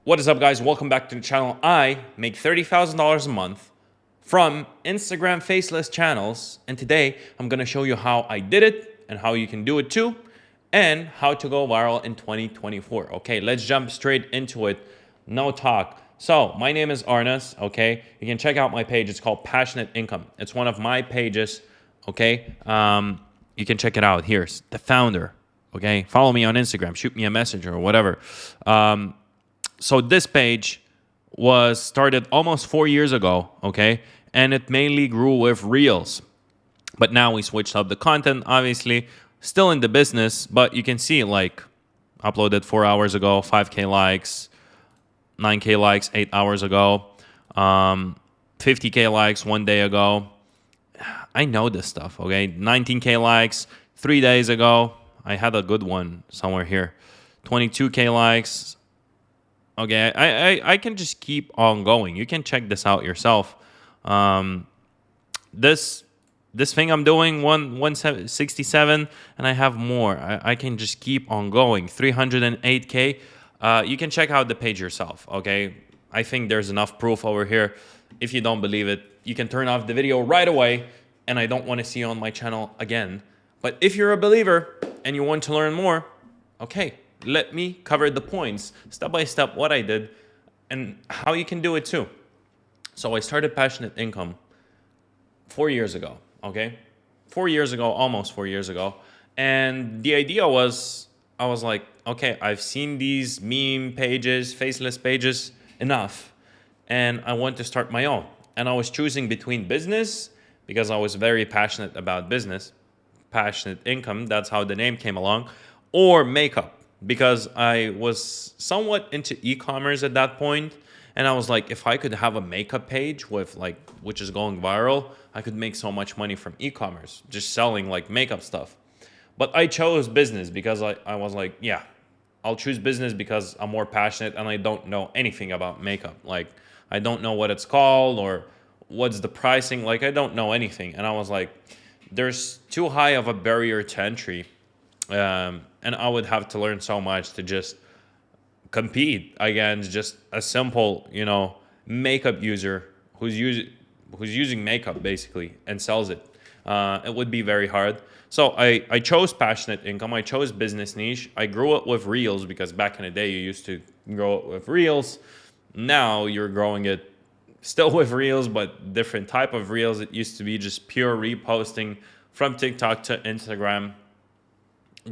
What is up, guys? Welcome back to the channel. I make $30,000 a month from Instagram faceless channels, and today I'm gonna show you how I did it and how you can do it too, and how to go viral in 2024. Okay, let's jump straight into it. No talk. So my name is Arnas. Okay, you can check out my page. It's called Passionate Income. It's one of my pages. Okay, you can check it out. Here's the founder. Okay, follow me on Instagram. Shoot me a message or whatever. So this page was started almost 4 years ago, okay? And it mainly grew with reels. But now we switched up the content, obviously. Still in the business, but you can see like uploaded 4 hours ago, 5K likes, 9K likes 8 hours ago, 50K likes 1 day ago. I know this stuff, okay? 19K likes 3 days ago. I had a good one somewhere here. 22K likes. Okay, I can just keep on going. You can check this out yourself. Um, this this thing I'm doing 167, and I have more. I can just keep on going. 308K. You can check out the page yourself. Okay, I think there's enough proof over here. If you don't believe it, you can turn off the video right away. And I don't want to see you on my channel again. But if you're a believer and you want to learn more, okay, let me cover the points step by step, what I did and how you can do it too. So I started Passionate Income 4 years ago, okay? 4 years ago, almost 4 years ago. And the idea was, I was like, okay, I've seen these meme pages, faceless pages enough, and I want to start my own. And I was choosing between business because I was very passionate about business, Passionate Income, that's how the name came along, or makeup, because I was somewhat into e-commerce at that point, and I was like, if I could have a makeup page with which is going viral, I could make so much money from e-commerce, just selling like makeup stuff. But I chose business because I was like, yeah, I'll choose business because I'm more passionate and I don't know anything about makeup. Like, I don't know what it's called or what's the pricing. Like, I don't know anything. And I was like, there's too high of a barrier to entry. And I would have to learn so much to just compete against just a simple, makeup user who's using makeup basically and sells it. It would be very hard. So I chose Passionate Income. I chose business niche. I grew it with reels because back in the day you used to grow it with reels. Now you're growing it still with reels, but different type of reels. It used to be just pure reposting from TikTok to Instagram.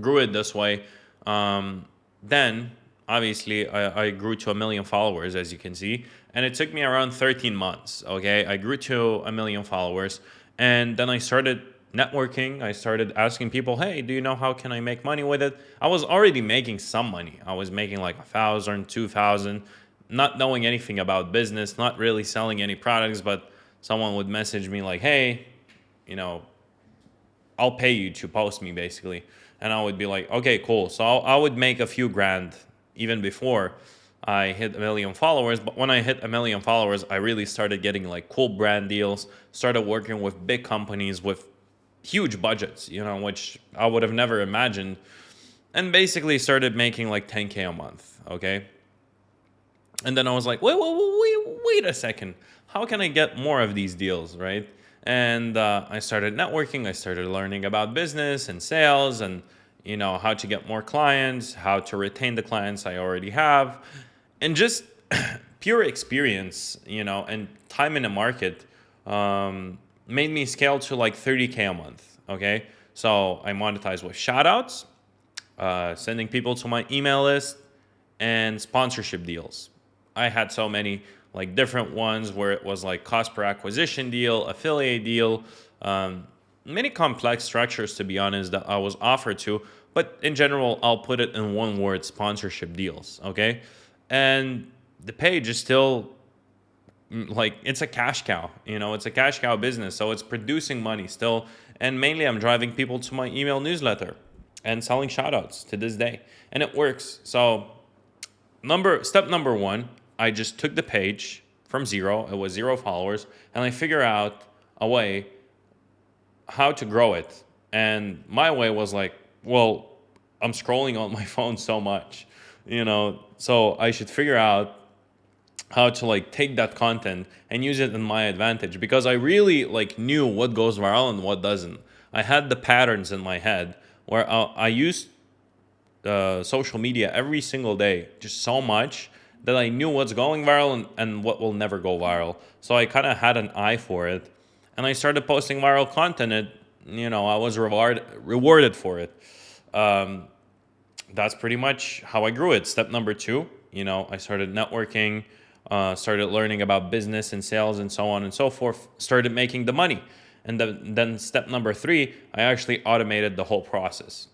Grew it this way. Then obviously I grew to 1 million followers, as you can see, and it took me around 13 months. Okay, I grew to 1 million followers, and then I started networking. I started asking people, hey, do you know how can I make money with it? I was already making some money. I was making like 1,000, 2,000, not knowing anything about business, not really selling any products, but someone would message me like, hey, you know, I'll pay you to post me basically. And I would be like, okay, cool. So I would make a few grand even before I hit 1 million followers. But when I hit 1 million followers, I really started getting like cool brand deals, started working with big companies with huge budgets, which I would have never imagined. And basically started making like 10K a month, okay? And then I was like, wait a second. How can I get more of these deals, right? And I started networking. I started learning about business and sales and, how to get more clients, how to retain the clients I already have. And just pure experience, and time in the market made me scale to like 30K a month, okay? So I monetized with shoutouts, sending people to my email list, and sponsorship deals. I had so many like different ones where it was like cost per acquisition deal, affiliate deal, many complex structures, to be honest, that I was offered to. But in general, I'll put it in one word: sponsorship deals. Okay, and the page is still like, it's a cash cow. It's a cash cow business, so it's producing money still. And mainly, I'm driving people to my email newsletter and selling shoutouts to this day, and it works. So step number one, I just took the page from zero. It was 0 followers, and I figured out a way how to grow it. And my way was like, well, I'm scrolling on my phone so much. So I should figure out how to like take that content and use it in my advantage, because I really like knew what goes viral and what doesn't. I had the patterns in my head where I used social media every single day, just so much that I knew what's going viral and what will never go viral. So I kind of had an eye for it, and I started posting viral content. I was rewarded for it. Um, that's pretty much how I grew it. Step number two, I started networking, started learning about business and sales and so on and so forth, started making the money. And then step number three, I actually automated the whole process.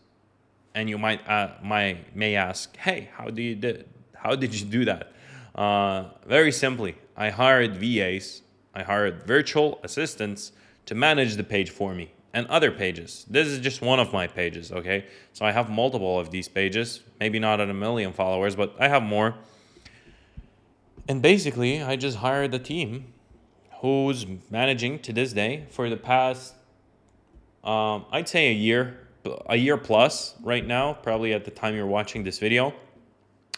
And you may ask, hey, how did you do that? Very simply, I hired VAs, I hired virtual assistants to manage the page for me and other pages. This is just one of my pages, okay? So I have multiple of these pages, maybe not at 1 million followers, but I have more. And basically, I just hired a team who's managing to this day for the past, I'd say a year plus right now, probably at the time you're watching this video.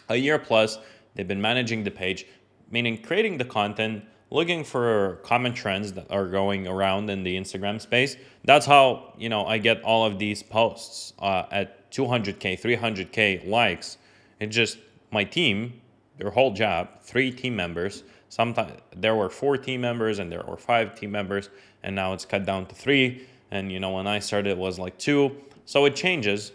A year plus, they've been managing the page, meaning creating the content, looking for common trends that are going around in the Instagram space. That's how, I get all of these posts at 200K, 300K likes. It's just my team, their whole job, 3 team members. Sometimes there were 4 team members and there were 5 team members, and now it's cut down to 3. And, when I started, it was like 2. So it changes.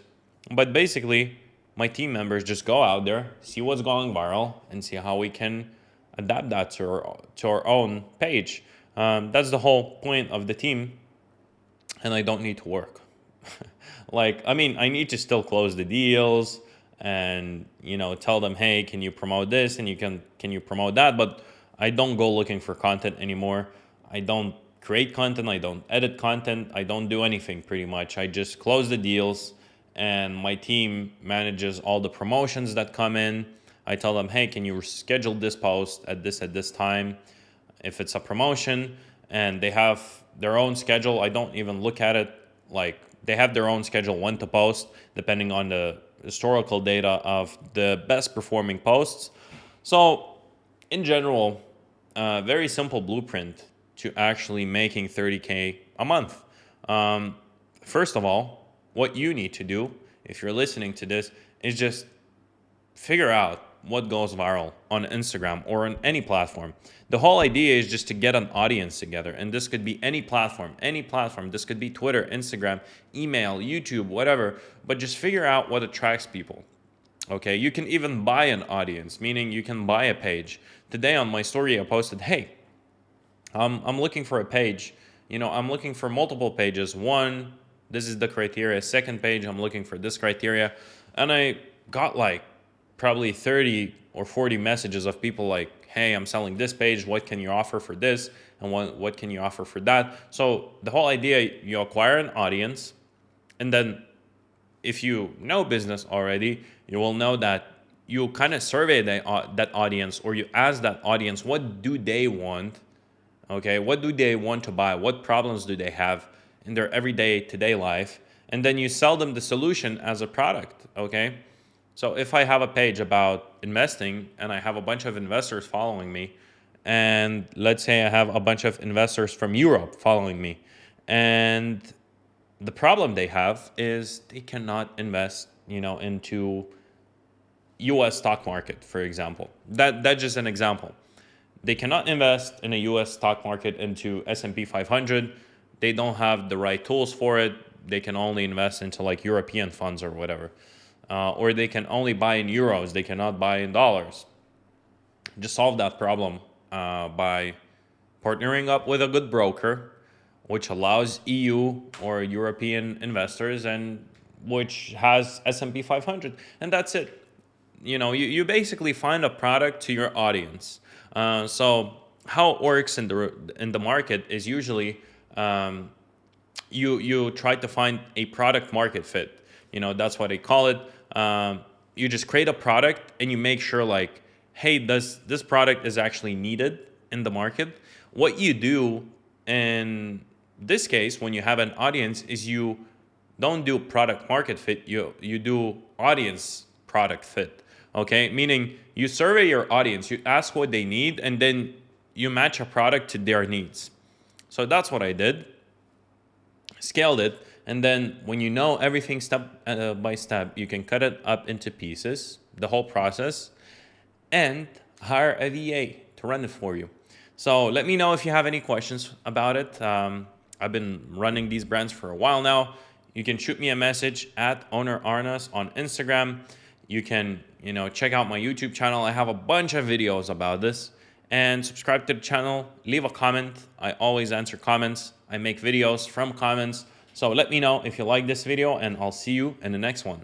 But basically, my team members just go out there, see what's going viral, and see how we can adapt that to our own page. That's the whole point of the team, and I don't need to work. I need to still close the deals and tell them, hey, can you promote this and can you promote that? But I don't go looking for content anymore. I don't create content. I don't edit content. I don't do anything pretty much. I just close the deals, and my team manages all the promotions that come in. I tell them, hey, can you schedule this post at this time? If it's a promotion and they have their own schedule, I don't even look at it. Like, they have their own schedule when to post, depending on the historical data of the best performing posts. So in general, very simple blueprint to actually making 30K a month. First of all, what you need to do, if you're listening to this, is just figure out what goes viral on Instagram or on any platform. The whole idea is just to get an audience together. And this could be any platform. This could be Twitter, Instagram, email, YouTube, whatever. But just figure out what attracts people. Okay, you can even buy an audience, meaning you can buy a page. Today on my story, I posted, hey, I'm looking for a page. I'm looking for multiple pages. One, this is the criteria. Second page, I'm looking for this criteria. And I got like probably 30 or 40 messages of people like, hey, I'm selling this page. What can you offer for this? And what can you offer for that? So the whole idea, you acquire an audience. And then if you know business already, you will know that you kind of survey that audience, or you ask that audience, what do they want? Okay, what do they want to buy? What problems do they have in their everyday today life? And then you sell them the solution as a product, okay? So if I have a page about investing and I have a bunch of investors following me, and let's say I have a bunch of investors from Europe following me, and the problem they have is they cannot invest, into US stock market, for example. That's just an example. They cannot invest in a US stock market into S&P 500. They don't have the right tools for it. They can only invest into like European funds or whatever. Or they can only buy in euros. They cannot buy in dollars. Just solve that problem by partnering up with a good broker, which allows EU or European investors, and which has S&P 500. And that's it. You basically find a product to your audience. So how it works in the market is usually you try to find a product market fit. That's what they call it. You just create a product and you make sure like, hey, does this product is actually needed in the market? What you do in this case when you have an audience is you don't do product market fit. You do audience product fit. Okay, meaning you survey your audience, you ask what they need, and then you match a product to their needs. So that's what I did. Scaled it, and then when you know everything step by step, you can cut it up into pieces, the whole process, and hire a VA to run it for you. So let me know if you have any questions about it. I've been running these brands for a while now. You can shoot me a message at owner Arnas on Instagram. You can, check out my YouTube channel. I have a bunch of videos about this. And subscribe to the channel. Leave a comment. I always answer comments. I make videos from comments. So let me know if you like this video, and I'll see you in the next one.